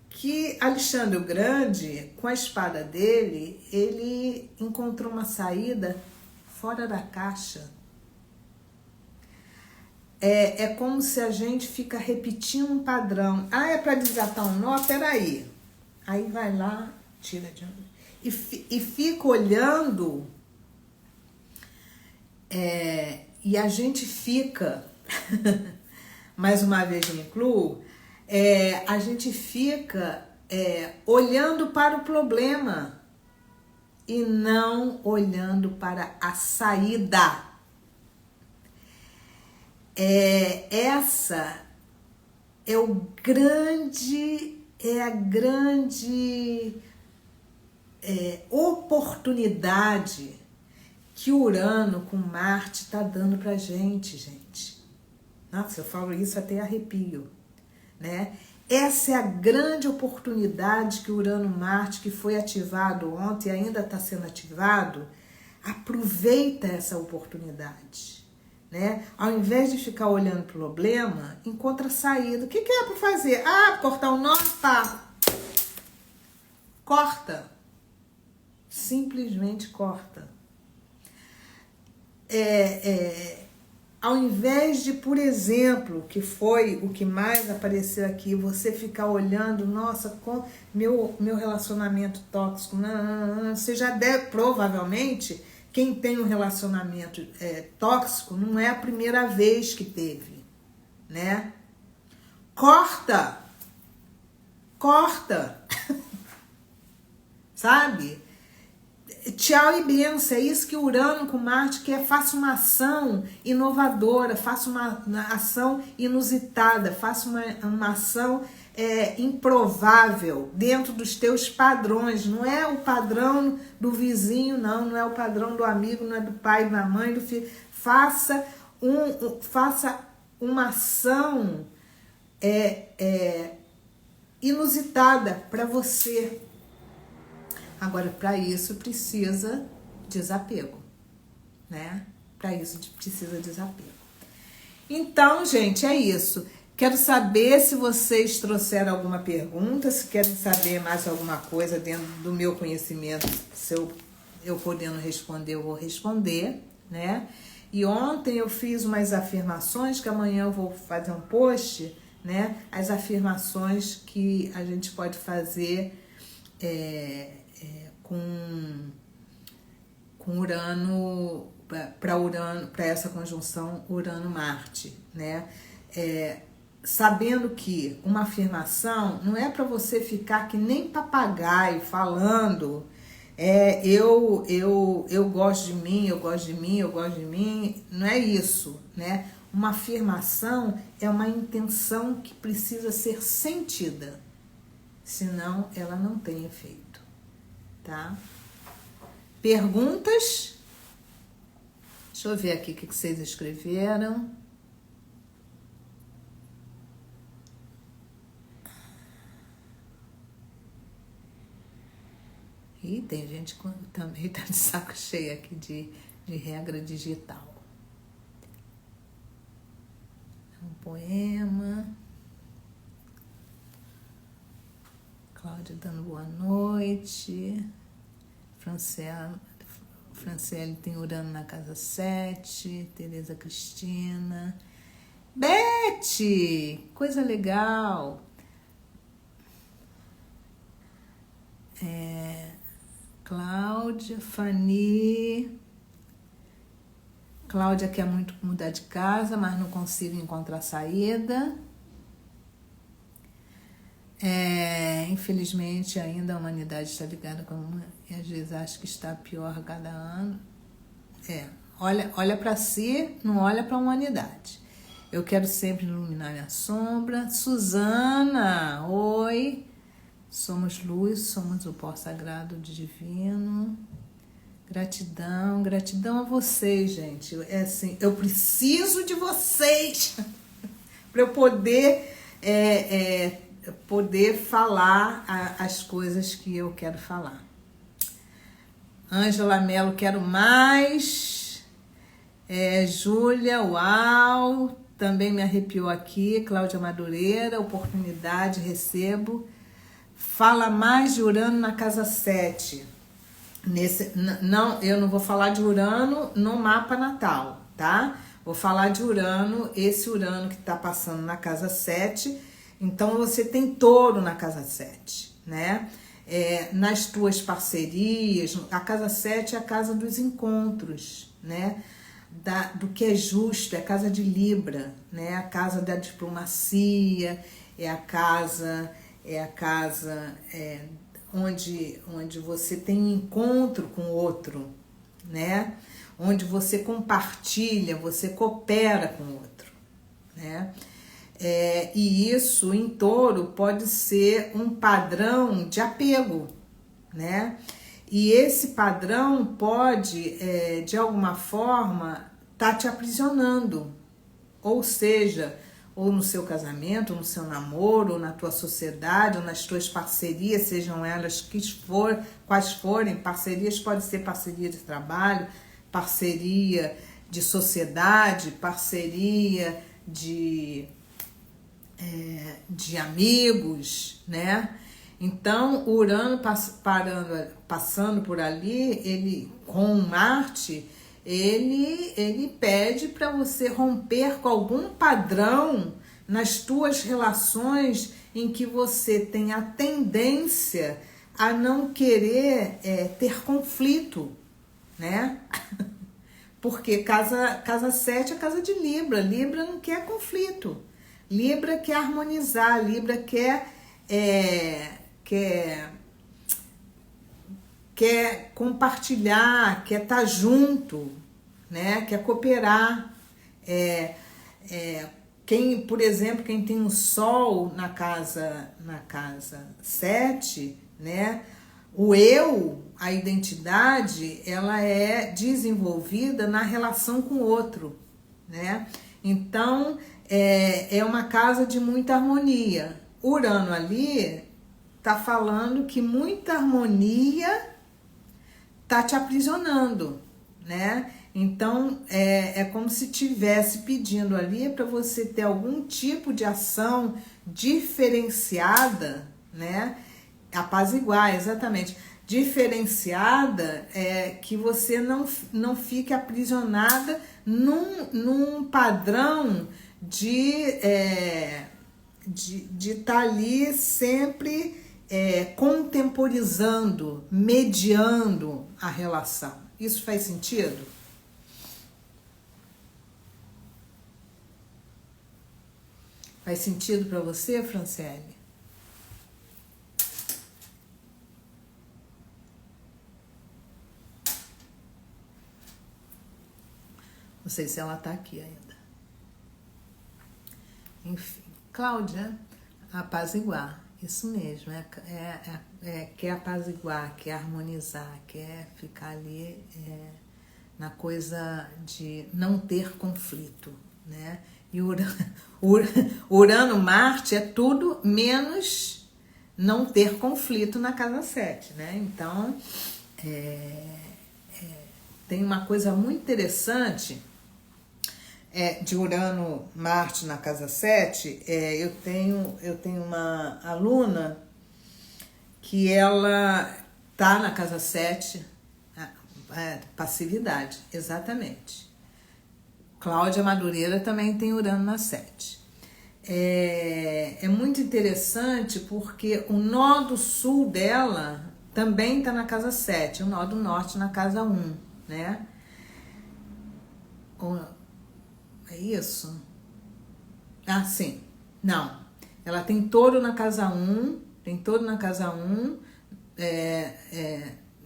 Que Alexandre o Grande, com a espada dele, ele encontrou uma saída fora da caixa. É como se a gente fica repetindo um padrão. Ah, é para desatar um nó? Peraí. Aí vai lá, tira de onde. E fica olhando. E a gente fica, mais uma vez me incluo, a gente fica olhando para o problema e não olhando para a saída. Essa é a grande oportunidade que Urano com Marte está dando pra gente. Nossa, eu falo isso até arrepio, né? Essa é a grande oportunidade que Urano-Marte, que foi ativado ontem e ainda está sendo ativado, aproveita essa oportunidade, né? Ao invés de ficar olhando para o problema, encontra saída. O que é para fazer? Ah, cortar um nó? Tá. Corta. Simplesmente corta. Ao invés de, por exemplo, que foi o que mais apareceu aqui, você ficar olhando, nossa, com meu relacionamento tóxico, você já deve, provavelmente, quem tem um relacionamento tóxico, não é a primeira vez que teve, né? Corta! Sabe? Tchau e benção, é isso que Urano com Marte quer. Faça uma ação inovadora, faça uma ação inusitada, faça uma ação improvável, dentro dos teus padrões. Não é o padrão do vizinho, não é o padrão do amigo, não é do pai, da mãe, do filho. Faça uma ação inusitada para você. Agora, para isso precisa desapego, né? Para isso precisa desapego. Então, gente, é isso. Quero saber se vocês trouxeram alguma pergunta, se querem saber mais alguma coisa dentro do meu conhecimento, se eu podendo responder, eu vou responder, né? E ontem eu fiz umas afirmações, que amanhã eu vou fazer um post, né? As afirmações que a gente pode fazer com Urano, para essa conjunção Urano-Marte, né? Sabendo que uma afirmação não é para você ficar que nem papagaio falando, eu gosto de mim, eu gosto de mim, eu gosto de mim, não é isso, né? Uma afirmação é uma intenção que precisa ser sentida, senão ela não tem efeito. Tá? Perguntas? Deixa eu ver aqui o que vocês escreveram. E tem gente que também tá de saco cheio aqui de regra digital. Um poema. Cláudia dando boa noite. Franciele tem Urano na casa 7. Tereza Cristina. Beth! Coisa legal. Cláudia, Fanny. Cláudia quer muito mudar de casa, mas não consigo encontrar saída. Infelizmente ainda a humanidade está ligada com uma, e às vezes acho que está pior a cada ano. Olha para si, não olha para a humanidade. Eu quero sempre iluminar minha sombra. Suzana, oi. Somos luz, somos o pó sagrado de divino. Gratidão, gratidão a vocês, gente. É assim, eu preciso de vocês para eu poder falar as coisas que eu quero falar. Ângela Mello, quero mais. Júlia, uau, também me arrepiou aqui. Cláudia Madureira, oportunidade, recebo. Fala mais de Urano na casa 7. Eu não vou falar de Urano no mapa natal, tá? Vou falar de Urano, esse Urano que está passando na casa 7. Então, você tem Touro na casa 7, né? Nas tuas parcerias, a casa 7 é a casa dos encontros, né? Do que é justo, é a casa de Libra, né? A casa da diplomacia, é a casa onde você tem um encontro com o outro, né? Onde você compartilha, você coopera com o outro, né? E isso em Touro pode ser um padrão de apego, né? E esse padrão pode, de alguma forma, tá te aprisionando, ou seja, ou no seu casamento, ou no seu namoro, ou na tua sociedade, ou nas tuas parcerias, sejam elas quais forem. Parcerias pode ser parceria de trabalho, parceria de sociedade, parceria de amigos, né? Então, o Urano passando por ali, ele com Marte, ele pede para você romper com algum padrão nas tuas relações em que você tem a tendência a não querer ter conflito, né? Porque casa 7 é casa de Libra. Libra não quer conflito. Libra quer harmonizar. Libra quer compartilhar, quer estar junto, né? Quer cooperar. Por exemplo, quem tem o Sol na casa 7, né? O eu, a identidade, ela é desenvolvida na relação com o outro, né? Então, é uma casa de muita harmonia. Urano ali tá falando que muita harmonia tá te aprisionando, né? Então, é como se estivesse pedindo ali para você ter algum tipo de ação diferenciada, né? Apaziguar, exatamente. Diferenciada que você não fique aprisionada num padrão de estar ali sempre contemporizando, mediando a relação. Isso faz sentido? Faz sentido para você, Franciele? Não sei se ela está aqui ainda. Enfim, Cláudia, apaziguar. Isso mesmo, quer apaziguar, quer harmonizar, quer ficar ali na coisa de não ter conflito, né? E Urano-Marte é tudo menos não ter conflito na casa 7, né? Então, tem uma coisa muito interessante de Urano-Marte na casa 7. Eu tenho uma aluna que ela tá na casa 7, passividade, exatamente. Cláudia Madureira também tem Urano na 7. É muito interessante porque o nó do sul dela também está na casa 7, o nó do norte na casa 1, né? É isso? Ah, sim. Não. Ela tem Touro na casa 1,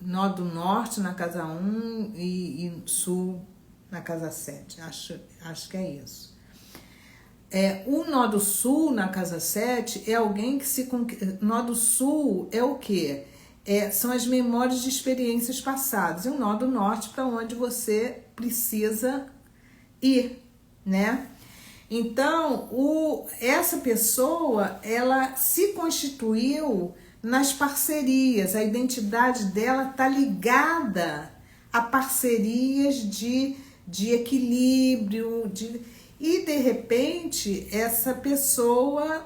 nó do norte na casa 1 e sul na casa 7. Acho que é isso. O nó do sul na casa 7 é alguém que se... Nó do sul é o quê? São as memórias de experiências passadas. E o nó do norte para onde você precisa ir, né? Então, essa pessoa, ela se constituiu nas parcerias. A identidade dela está ligada a parcerias de equilíbrio, e de repente essa pessoa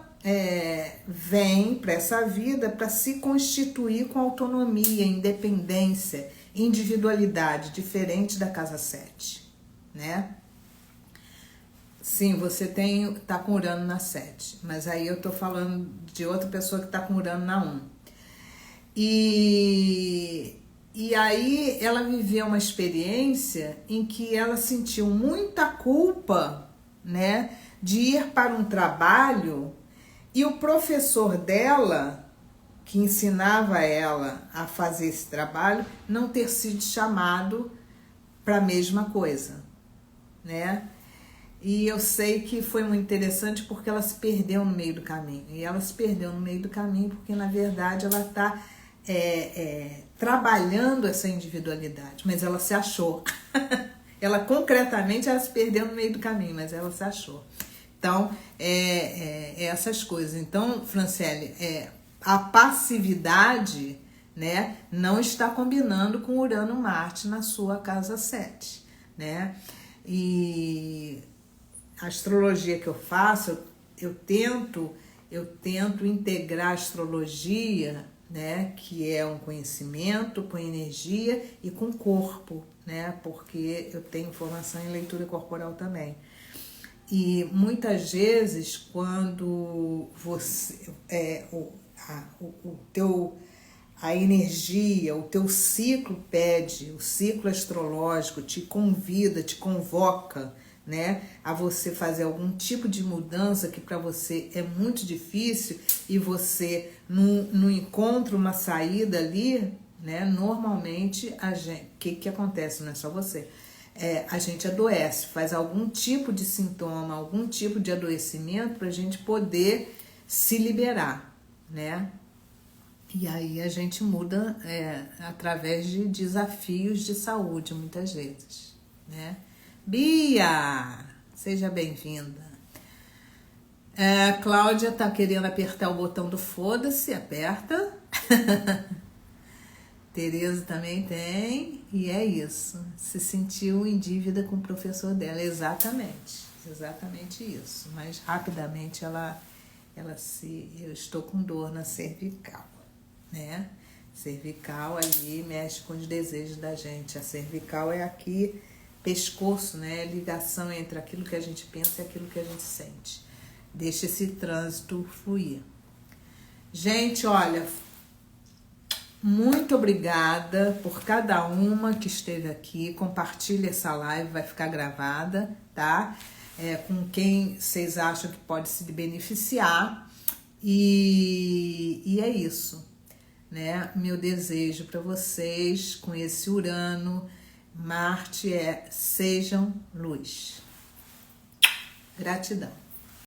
vem para essa vida para se constituir com autonomia, independência, individualidade, diferente da casa 7, né? Sim, você tá com Urano na 7, mas aí eu tô falando de outra pessoa que tá com Urano na 1. E aí ela viveu uma experiência em que ela sentiu muita culpa, né, de ir para um trabalho e o professor dela, que ensinava ela a fazer esse trabalho, não ter sido chamado para a mesma coisa, né? E eu sei que foi muito interessante porque ela se perdeu no meio do caminho. E ela se perdeu no meio do caminho porque, na verdade, ela está trabalhando essa individualidade, mas ela se achou. Ela, concretamente, ela se perdeu no meio do caminho, mas ela se achou. Então, essas coisas. Então, Franciele, a passividade, né, não está combinando com Urano-Marte na sua casa 7, né? E a astrologia que eu faço, eu tento integrar a astrologia, né, que é um conhecimento com energia e com corpo, né, porque eu tenho formação em leitura corporal também. E muitas vezes quando você a energia, o teu ciclo pede, o ciclo astrológico te convida, te convoca, né, a você fazer algum tipo de mudança que para você é muito difícil e você não encontra uma saída ali, né, normalmente o que acontece, não é só você, a gente adoece, faz algum tipo de sintoma, algum tipo de adoecimento para a gente poder se liberar, né? E aí a gente muda através de desafios de saúde, muitas vezes, né? Bia, seja bem-vinda. Cláudia tá querendo apertar o botão do foda-se, aperta. Tereza também tem, e é isso. Se sentiu em dívida com o professor dela, exatamente isso. Mas rapidamente eu estou com dor na cervical, né? Cervical ali mexe com os desejos da gente. A cervical é aqui, pescoço, né? Ligação entre aquilo que a gente pensa e aquilo que a gente sente. Deixa esse trânsito fluir. Gente, olha, muito obrigada por cada uma que esteve aqui. Compartilha essa live, vai ficar gravada, tá? Com quem vocês acham que pode se beneficiar. E é isso, né? Meu desejo para vocês com esse Urano, Marte sejam luz. Gratidão.